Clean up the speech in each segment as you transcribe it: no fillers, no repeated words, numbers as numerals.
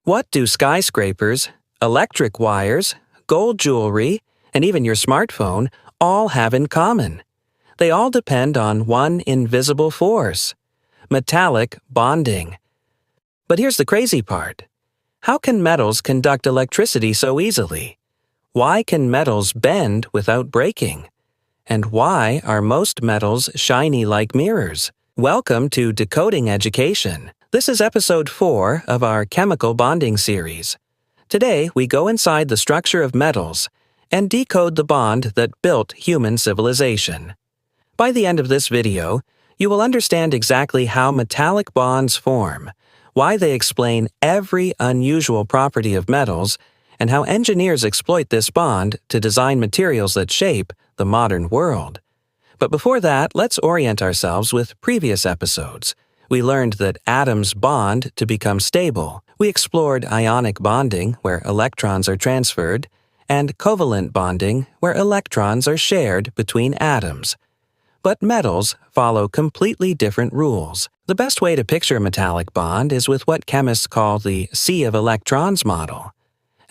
What do skyscrapers, electric wires, gold jewelry, and even your smartphone all have in common? They all depend on one invisible force: metallic bonding. But here's the crazy part. How can metals conduct electricity so easily? Why can metals bend without breaking? And why are most metals shiny like mirrors? Welcome to Decoding Education. This is episode 4 of our chemical bonding series. Today, we go inside the structure of metals and decode the bond that built human civilization. By the end of this video, you will understand exactly how metallic bonds form, why they explain every unusual property of metals, and how engineers exploit this bond to design materials that shape the modern world. But before that, let's orient ourselves with previous episodes. We learned that atoms bond to become stable. We explored ionic bonding, where electrons are transferred, and covalent bonding, where electrons are shared between atoms. But metals follow completely different rules. The best way to picture a metallic bond is with what chemists call the sea of electrons model.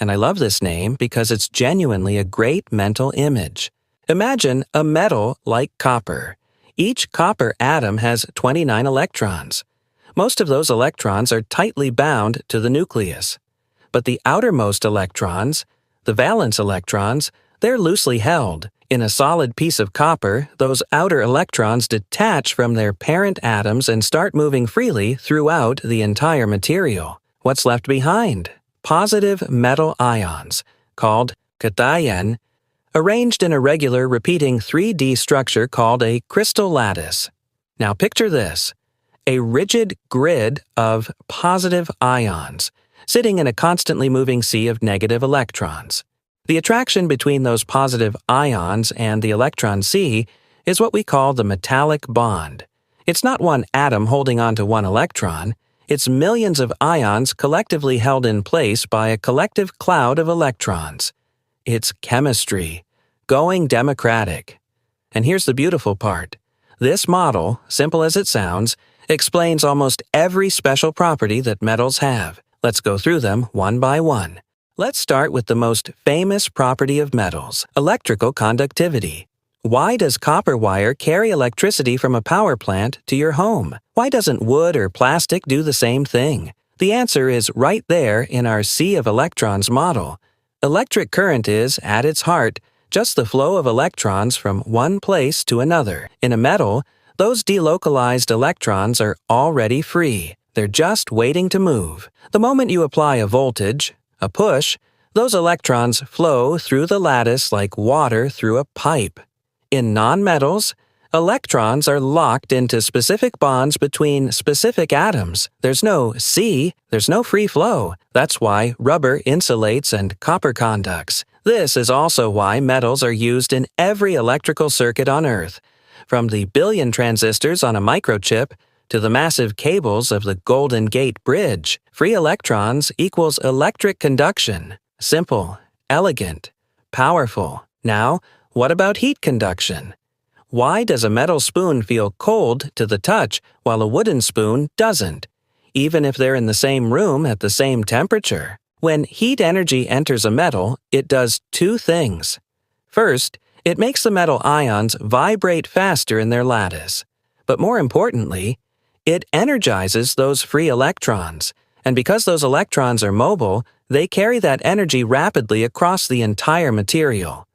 And I love this name because it's genuinely a great mental image. Imagine a metal like copper. Each copper atom has 29 electrons. Most of those electrons are tightly bound to the nucleus. But the outermost electrons, the valence electrons, they're loosely held. In a solid piece of copper, those outer electrons detach from their parent atoms and start moving freely throughout the entire material. What's left behind? Positive metal ions, called cation, arranged in a regular repeating 3D structure called a crystal lattice. Now picture this: a rigid grid of positive ions, sitting in a constantly moving sea of negative electrons. The attraction between those positive ions and the electron sea is what we call the metallic bond. It's not one atom holding on to one electron. It's millions of ions collectively held in place by a collective cloud of electrons. It's chemistry, going democratic. And here's the beautiful part. This model, simple as it sounds, explains almost every special property that metals have. Let's go through them one by one. Let's start with the most famous property of metals: electrical conductivity. Why does copper wire carry electricity from a power plant to your home? Why doesn't wood or plastic do the same thing? The answer is right there in our sea of electrons model. Electric current is, at its heart, just the flow of electrons from one place to another. In a metal, those delocalized electrons are already free. They're just waiting to move. The moment you apply a voltage, a push, those electrons flow through the lattice like water through a pipe. In nonmetals, electrons are locked into specific bonds between specific atoms. There's no sea, there's no free flow. That's why rubber insulates and copper conducts. This is also why metals are used in every electrical circuit on Earth, from the billion transistors on a microchip to the massive cables of the Golden Gate Bridge. Free electrons equals electric conduction. Simple, elegant, powerful. Now, what about heat conduction? Why does a metal spoon feel cold to the touch while a wooden spoon doesn't, even if they're in the same room at the same temperature? When heat energy enters a metal, it does two things. First, it makes the metal ions vibrate faster in their lattice. But more importantly, it energizes those free electrons. And because those electrons are mobile, they carry that energy rapidly across the entire material.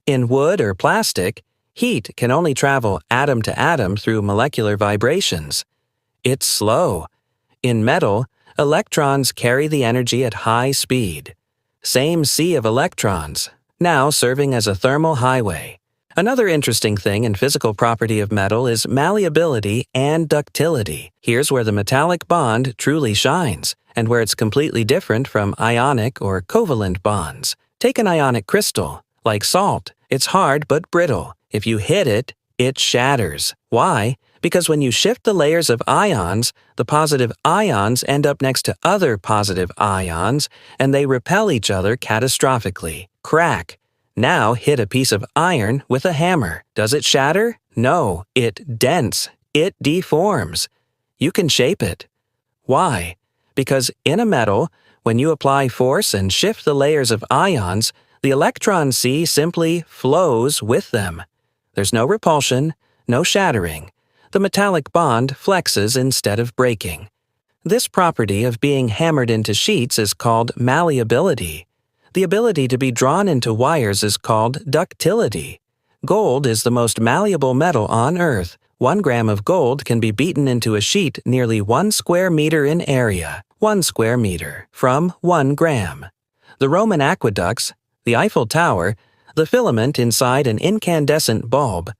In wood or plastic, heat can only travel atom to atom through molecular vibrations. It's slow. In metal, electrons carry the energy at high speed. Same sea of electrons, now serving as a thermal highway. Another interesting thing in physical property of metal is malleability and ductility. Here's where the metallic bond truly shines, and where it's completely different from ionic or covalent bonds. Take an ionic crystal. Like salt, it's hard but brittle. If you hit it, it shatters. Why? Because when you shift the layers of ions, the positive ions end up next to other positive ions, and they repel each other catastrophically. Crack. Now hit a piece of iron with a hammer. Does it shatter? No, it dents. It deforms. You can shape it. Why? Because in a metal, When you apply force and shift the layers of ions, the electron sea simply flows with them. There's no repulsion, no shattering. The metallic bond flexes instead of breaking. This property of being hammered into sheets is called malleability. The ability to be drawn into wires is called ductility. Gold is the most malleable metal on Earth. 1 gram of gold can be beaten into a sheet nearly 1 square meter in area, 1 square meter, from 1 gram. The Roman aqueducts, the Eiffel Tower, the filament inside an incandescent bulb,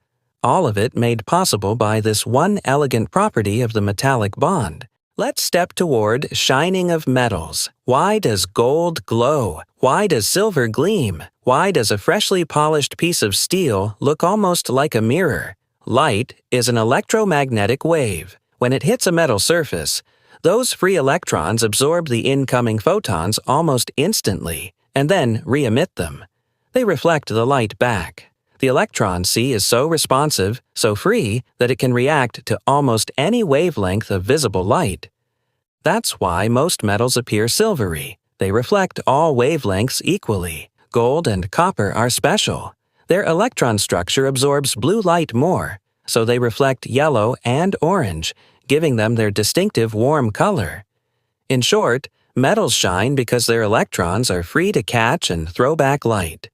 all of it made possible by this one elegant property of the metallic bond. Let's step toward shining of metals. Why does gold glow? Why does silver gleam? Why does a freshly polished piece of steel look almost like a mirror? Light is an electromagnetic wave. When it hits a metal surface, those free electrons absorb the incoming photons almost instantly and then re-emit them. They reflect the light back. The electron sea is so responsive, so free, that it can react to almost any wavelength of visible light. That's why most metals appear silvery. They reflect all wavelengths equally. Gold and copper are special. Their electron structure absorbs blue light more, so they reflect yellow and orange, giving them their distinctive warm color. In short, metals shine because their electrons are free to catch and throw back light.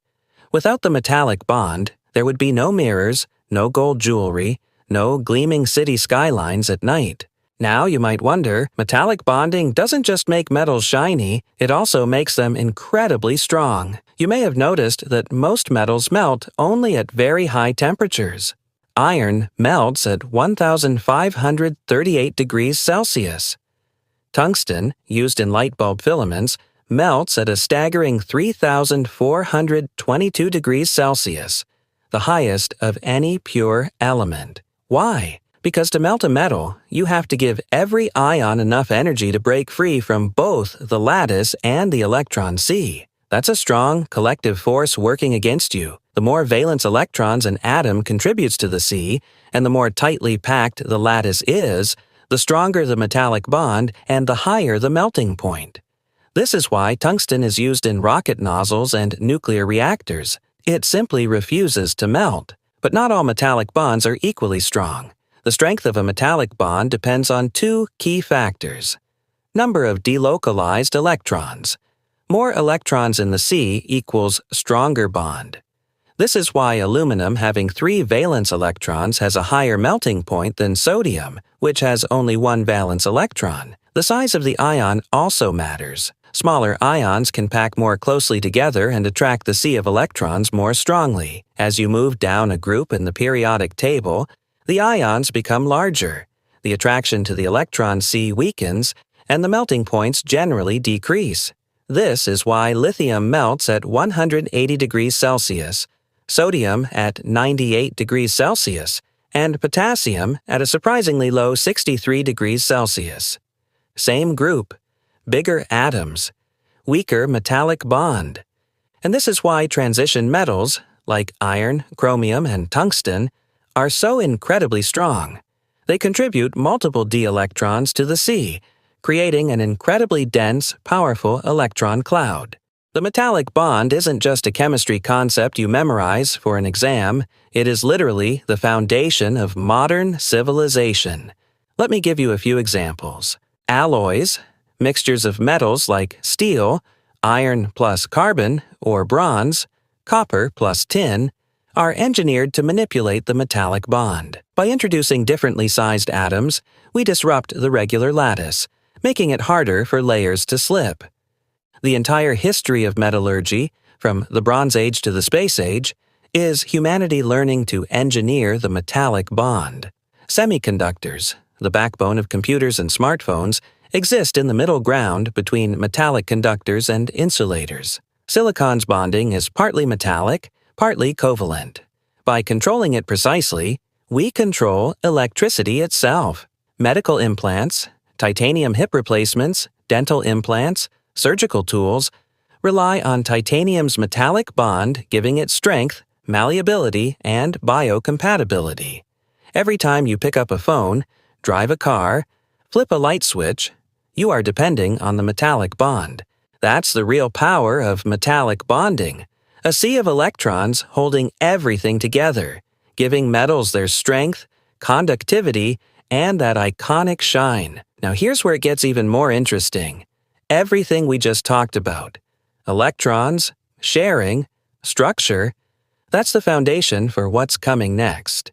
Without the metallic bond, there would be no mirrors, no gold jewelry, no gleaming city skylines at night. Now you might wonder, metallic bonding doesn't just make metals shiny, it also makes them incredibly strong. You may have noticed that most metals melt only at very high temperatures. Iron melts at 1,538 degrees Celsius. Tungsten, used in light bulb filaments, melts at a staggering 3,422 degrees Celsius, the highest of any pure element. Why? Because to melt a metal, you have to give every ion enough energy to break free from both the lattice and the electron sea. That's a strong, collective force working against you. The more valence electrons an atom contributes to the sea, and the more tightly packed the lattice is, the stronger the metallic bond and the higher the melting point. This is why tungsten is used in rocket nozzles and nuclear reactors. It simply refuses to melt. But not all metallic bonds are equally strong. The strength of a metallic bond depends on 2 key factors. Number of delocalized electrons. More electrons in the sea equals stronger bond. This is why aluminum having 3 valence electrons has a higher melting point than sodium, which has only 1 valence electron. The size of the ion also matters. Smaller ions can pack more closely together and attract the sea of electrons more strongly. As you move down a group in the periodic table, the ions become larger. The attraction to the electron sea weakens, and the melting points generally decrease. This is why lithium melts at 180 degrees Celsius, sodium at 98 degrees Celsius, and potassium at a surprisingly low 63 degrees Celsius. Same group, bigger atoms, weaker metallic bond. And this is why transition metals, like iron, chromium, and tungsten, are so incredibly strong. They contribute multiple d electrons to the sea, creating an incredibly dense, powerful electron cloud. The metallic bond isn't just a chemistry concept you memorize for an exam, it is literally the foundation of modern civilization. Let me give you a few examples. Alloys, mixtures of metals like steel, iron plus carbon or bronze, copper plus tin, are engineered to manipulate the metallic bond. By introducing differently sized atoms, we disrupt the regular lattice, making it harder for layers to slip. The entire history of metallurgy, from the Bronze Age to the Space Age, is humanity learning to engineer the metallic bond. Semiconductors, the backbone of computers and smartphones, exist in the middle ground between metallic conductors and insulators. Silicon's bonding is partly metallic, partly covalent. By controlling it precisely, we control electricity itself. Medical implants, titanium hip replacements, dental implants, surgical tools rely on titanium's metallic bond giving it strength, malleability, and biocompatibility. Every time you pick up a phone, drive a car, flip a light switch, you are depending on the metallic bond. That's the real power of metallic bonding, a sea of electrons holding everything together, giving metals their strength, conductivity, and that iconic shine. Now here's where it gets even more interesting. Everything we just talked about, electrons, sharing, structure, that's the foundation for what's coming next.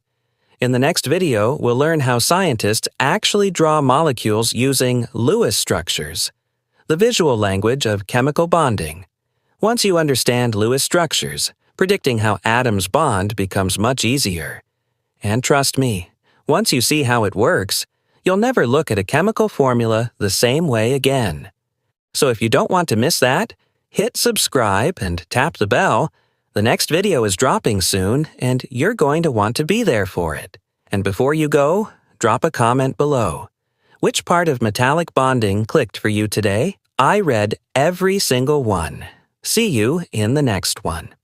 In the next video, we'll learn how scientists actually draw molecules using Lewis structures, the visual language of chemical bonding. Once you understand Lewis structures, predicting how atoms bond becomes much easier. And trust me, once you see how it works, you'll never look at a chemical formula the same way again. So if you don't want to miss that, hit subscribe and tap the bell. The next video is dropping soon, and you're going to want to be there for it. And before you go, drop a comment below. Which part of metallic bonding clicked for you today? I read every single one. See you in the next one.